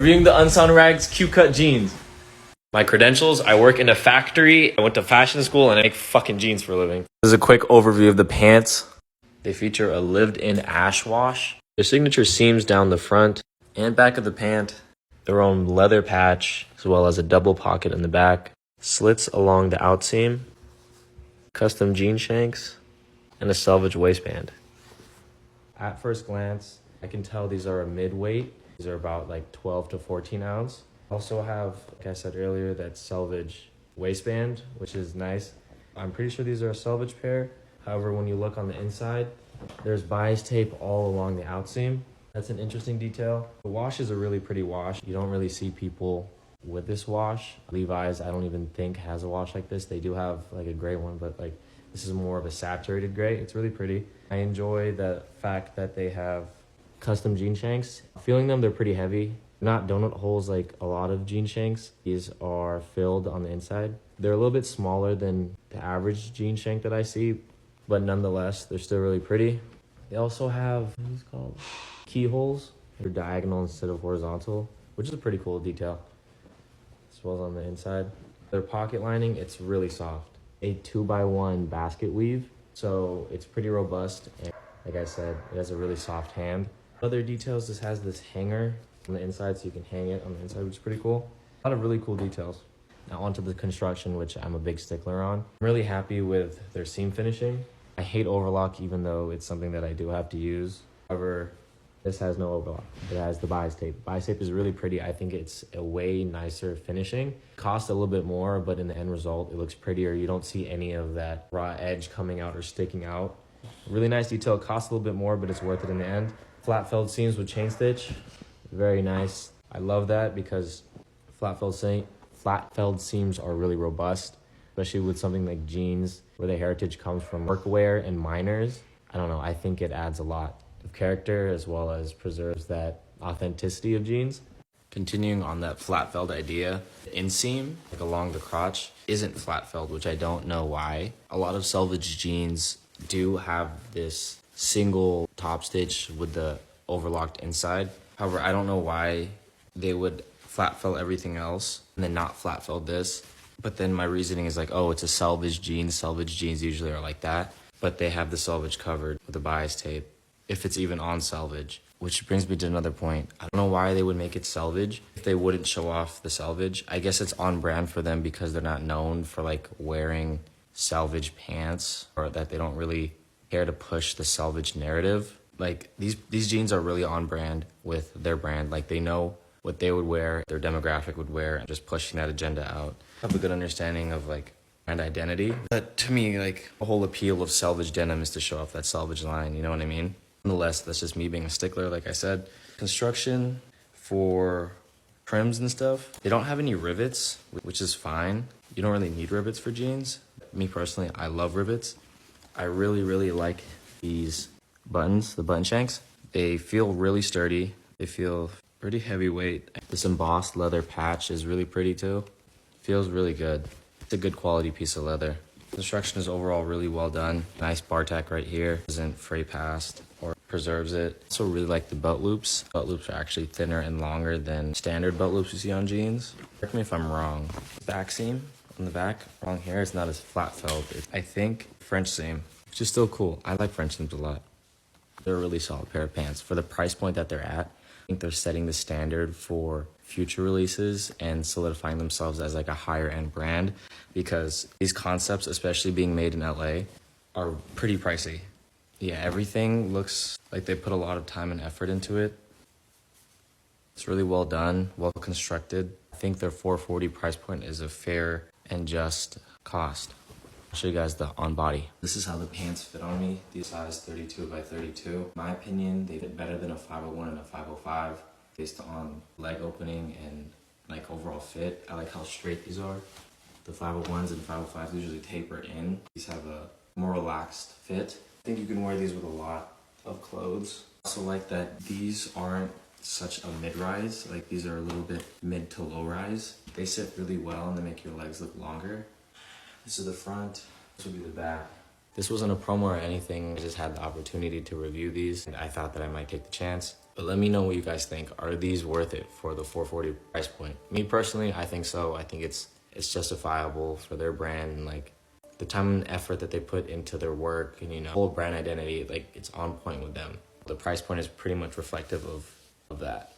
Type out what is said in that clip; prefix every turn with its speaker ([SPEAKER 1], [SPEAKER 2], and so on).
[SPEAKER 1] Reviewing the Unsound Rags Q-cut jeans. My credentials, I work in a factory, I went to fashion school, and I make fucking jeans for a living. This is a quick overview of the pants. They feature a lived-in ash wash. Their signature seams down the front and back of the pant. Their own leather patch, as well as a double pocket in the back. Slits along the outseam. Custom jean shanks. And a selvage waistband. At first glance, I can tell these are a mid-weight. These are about like 12 to 14 ounce. Also have, like I said earlier, that selvage waistband, which is nice. I'm pretty sure these are a selvage pair. However, when you look on the inside, there's bias tape all along the outseam. That's an interesting detail. The wash is a really pretty wash. You don't really see people with this wash. Levi's, I don't even think has a wash like this. They do have like a gray one, but like this is more of a saturated gray. It's really pretty. I enjoy the fact that they have custom jean shanks. Feeling them, they're pretty heavy. Not donut holes like a lot of jean shanks. These are filled on the inside. They're a little bit smaller than the average jean shank that I see, but nonetheless, they're still really pretty. They also have, what are these called? Keyholes. They're diagonal instead of horizontal, which is a pretty cool detail. As well as on the inside. Their pocket lining, it's really soft. A 2x1 basket weave, so it's pretty robust. And like I said, it has a really soft hand. Other details, this has this hanger on the inside, so you can hang it on the inside, which is pretty cool. A lot of really cool details. Now onto the construction, which I'm a big stickler on. I'm really happy with their seam finishing. I hate overlock, even though it's something that I do have to use. However, this has no overlock. It has the bias tape. Bias tape is really pretty. I think it's a way nicer finishing. Costs a little bit more, but in the end result, it looks prettier. You don't see any of that raw edge coming out or sticking out. Really nice detail. It costs a little bit more, but it's worth it in the end. Flat felled seams with chain stitch. Very nice. I love that because flat felled seams are really robust, especially with something like jeans where the heritage comes from workwear and miners. I don't know, I think it adds a lot of character as well as preserves that authenticity of jeans. Continuing on that flat felled idea, the inseam, like along the crotch, isn't flat felled, which I don't know why. A lot of selvage jeans do have this single top stitch with the overlocked inside. However, I don't know why they would flat fell everything else and then not flat fell this. But then my reasoning is like, oh, it's a selvage jean. Selvage jeans usually are like that, but they have the selvage covered with the bias tape, if it's even on selvage. Which brings me to another point. I don't know why they would make it selvage if they wouldn't show off the selvage. I guess it's on brand for them because they're not known for like wearing selvage pants, or that they don't really care to push the selvage narrative. Like these jeans are really on brand with their brand. Like they know what they would wear, their demographic would wear, and just pushing that agenda out. I have a good understanding of like brand identity. But to me, like the whole appeal of selvage denim is to show off that selvage line, you know what I mean? Nonetheless, that's just me being a stickler, like I said. Construction for trims and stuff, they don't have any rivets, which is fine. You don't really need rivets for jeans. Me personally, I love rivets. I really, really like these buttons, the button shanks. They feel really sturdy. They feel pretty heavyweight. This embossed leather patch is really pretty too. Feels really good. It's a good quality piece of leather. Construction is overall really well done. Nice bar tack right here. Doesn't fray past or preserves it. Also really like the belt loops. Belt loops are actually thinner and longer than standard belt loops you see on jeans. Correct me if I'm wrong. Back seam on the back, wrong here. It's not as flat felt. I think French seam, which is still cool. I like French seams a lot. They're a really solid pair of pants. For the price point that they're at, I think they're setting the standard for future releases and solidifying themselves as like a higher end brand, because these concepts, especially being made in LA, are pretty pricey. Yeah, everything looks like they put a lot of time and effort into it. It's really well done, well constructed. I think their $440 price point is a fair and just cost. I'll show you guys the on body. This is how the pants fit on me. These size 32 by 32. In my opinion, they fit better than a 501 and a 505 based on leg opening and like overall fit. I like how straight these are. The 501s and 505s usually taper in. These have a more relaxed fit. I think you can wear these with a lot of clothes. I also like that these aren't such a mid-rise. Like these are a little bit mid to low rise. They sit really well and they make your legs look longer. This is the front, this would be the back. This wasn't a promo or anything, I just had the opportunity to review these and I thought that I might take the chance. But let me know what you guys think. Are these worth it for the $440 price point? Me personally, I think so. I think it's justifiable for their brand and like the time and effort that they put into their work and, you know, whole brand identity, like it's on point with them. The price point is pretty much reflective of that.